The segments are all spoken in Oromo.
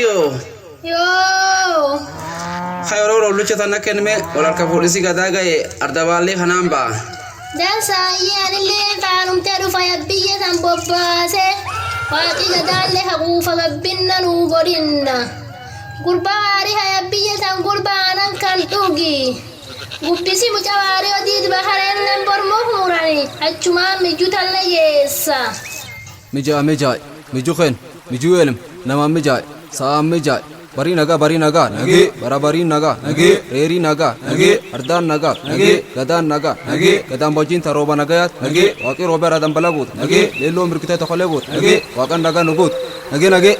wario. Yo. Khayro lucha tanna kenme wala ka polisi gada gaye ardawale khanamba. Dansa yani le kanum tedu fayabbiye tan bobbase. Waqi gadalle haqufa gabbinna nu godinna. Gurbari hayabbiye tan gurbanan kan tugi. Gubbisi mucawari odid baharen lembor muhurani. Achuma mijutalle yesa. Mijukhen, mijuelem, nama mijai, saam mijai. Bari naga nage, barabari naga nage, reri naga nage, ardan naga nage, gadaan naga nage, gadaan bojin taroba nagayat nage, waqi roba radam balagut nage, lelo mirkita takhalebut nage, waqan naga nugut nage.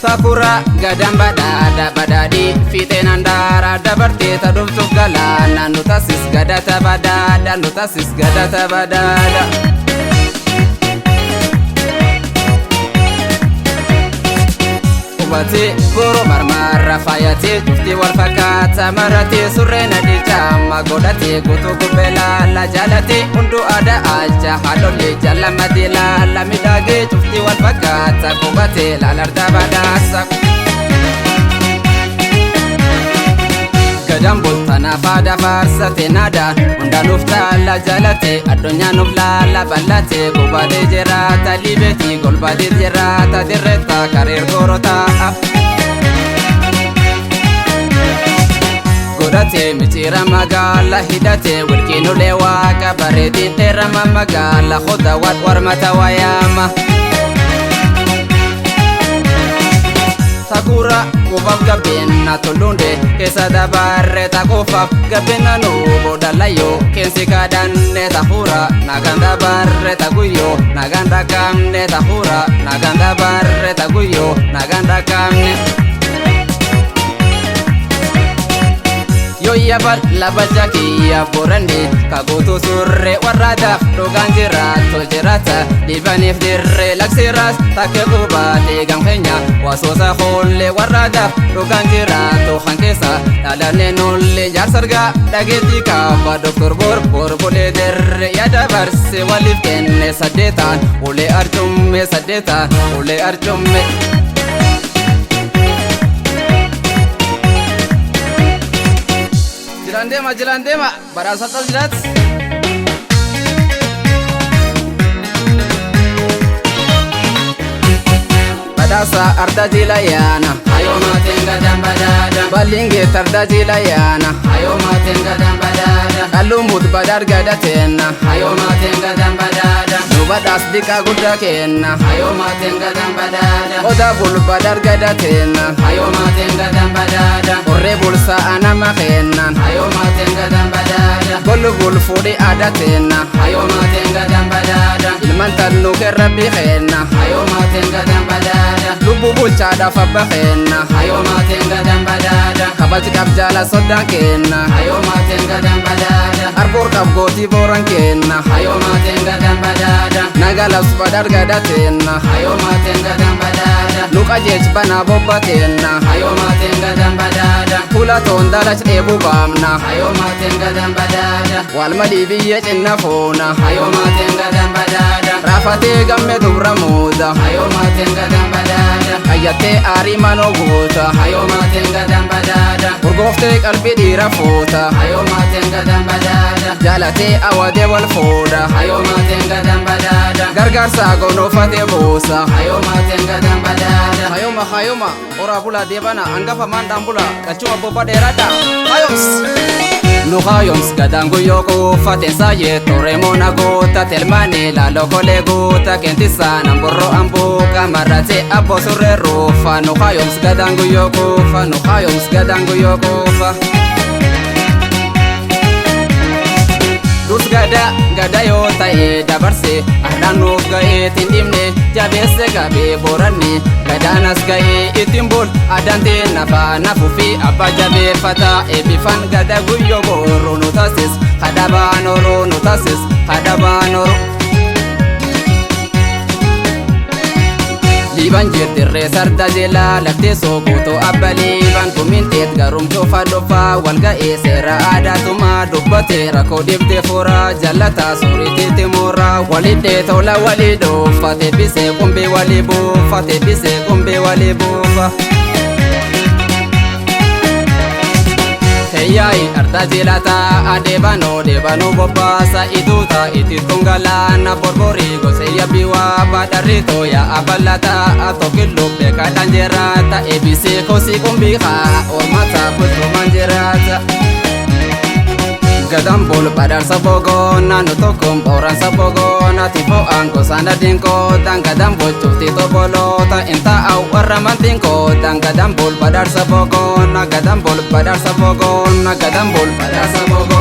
Sakura gadaan badhaadhi fiixeen handaara dabartee tadhuftuuf galaana nutasis gadata badhaadha. Qubatee goro marmarra faayatee cuftii wal fakkaata maratee surreen adii caamma godhatee guutuu gubbee laala jaalatee hunduu aadaa alcha haadholii jaallamatee laala midhaagee cuftii wal fakkaata qubatee laalarda badhaasa. Gadaan bultana faada faarsate naadaan hundaanuuf taala jaalatee addunyaanuuf laala bal'atee qubatee jiraata libeetii golbaatee jiraata dirreetta kareer goorotaa. Godhatee mitiira magaala hidhatee wilkiinulee waaqa bareedii dheerama magaala hoda warmata wayaama. Sakura kufaaf gabbina tolunde keessa dabarre takufaaf gabbina nuubo dalayo keensi kadhanne tahura nagaan dabarre taguyo nagaan dakamne tahura nagaan dabarre taguyo nagaan dakamne. Yoya laba jakiya borande kagutu surre warradaaf dhugaan jiraatu jiraata dhibaniif dirree laksiras takke qubaatee gamkeenya wasoosa hoollee warradaaf dhugaan jiraatu hankeessa dhaalannee nollee jaarsargaa dhageetti kaaba doktor borbolee dirree yaada barse waliif kenne saddeetaan ulee arcumme saddeetaan ulee arcumme. Jalan dema, barasa terjerat. Badasa arda jilayana, ayo maten gadaan badhaadha. Balinge tarda jilayana, ayo maten gadaan badhaadha. Kalumut badar gadatenna, ayo maten gadaan badhaadha. Nubadas dika gudda kenna, ayo maten gadaan badhaadha. Oda bul badar gadatenna, ayo maten gadaan badhaadha. Orre bulsa anama kenna, ayo maten gadaan badhaadha. Golu bul fudi adatenna, ayo maten gadaan badhaadha. Ilman tannu kerrabi kenna, ayo maten gadaan badhaadha. Lubu bulchaadha fabba kenna, ayo maten gadaan badhaadha. Kabaj kabjala sodda kenna, ayo maten gadaan badhaadha. Arbor kabgooti boran kenna, ayo maten gadaan badhaadha. Nagalabs badar gadatenna, ayo maten gadaan badhaadha. Luka jech bana bobbatenna, ayo maten gadaan badhaadha. Kula tondalach ebu bamna, ayo maten gadaan badhaadha. Walmali biyya cinna foona, ayo maten gadaan badhaadha. Rafate gamme dubra muuda, ayo maten gadaan badhaadha. Ayyate ari mano guuta, ayo maten gadaan badhaadha. Urgoofte qalbi dhiira fuuta, ayo maten gadaan badhaadha. Jaalate awade wal fuudha, ayo maten gadaan badhaadha. Gargaarsa gonofate buusa, ayo maten gadaan badhaadha. Hayoma ora bula deebana angafa mandaan bula qachuma bobba dheeraadha. Nuhayoms gadaan guyyoo kuufateen saayee oromoo nagoota telmaanii laaloo kolee guuta keentisa namborroo ambuuqa marratee abboo surree ruufa. Nuhayoms gadaan guyyoo kuufa, nuhayoms gadaan guyyoo kuufa. Dus gada yoo ta'e dabarse ahdaan nuuf ga'ee ittiin dhimne jabeesse qabee boranne gadaanas ga'ee ittiin bul addaan ta'e nafa nafuufi abbaa jabeeffata eebbifan gada guyyoo booroo nu tasis hadhabaan oroo nu tasis hadhabaan oroo. Liban jirtirree sarda jila laftee sookuutu abbaliiban kuminteet garum cufa dhufa walga'ee seera aadaatuma dubbatee rakkoo dibdee fuura jallataa sooritiitti muura walidhee tola walii dhuufa teebbisee qumbii walii buufa teebbisee qumbii walii buufa. Heyyaayi arda jilata adeebanoo bobbaasa ituuta itittuun galaana borborii gosee yabbiwaa badharritoo yaa'a bal'ata tokkilluuf beekadhaan jiraata eebbisee kosii qumbiiqaa ormata bultumaan jiraata. Gadaan bol badhaadha bogoona nu tokkoon booransa bogoona tifoo aangosaan adiin kootaan gadaan bolchuufti toboloota intaa'aa warra mantiin kootaan gadaan bol badhaadha bogoona gadaan bol badhaadha bogoona gadaan bol badhaadha bogoona.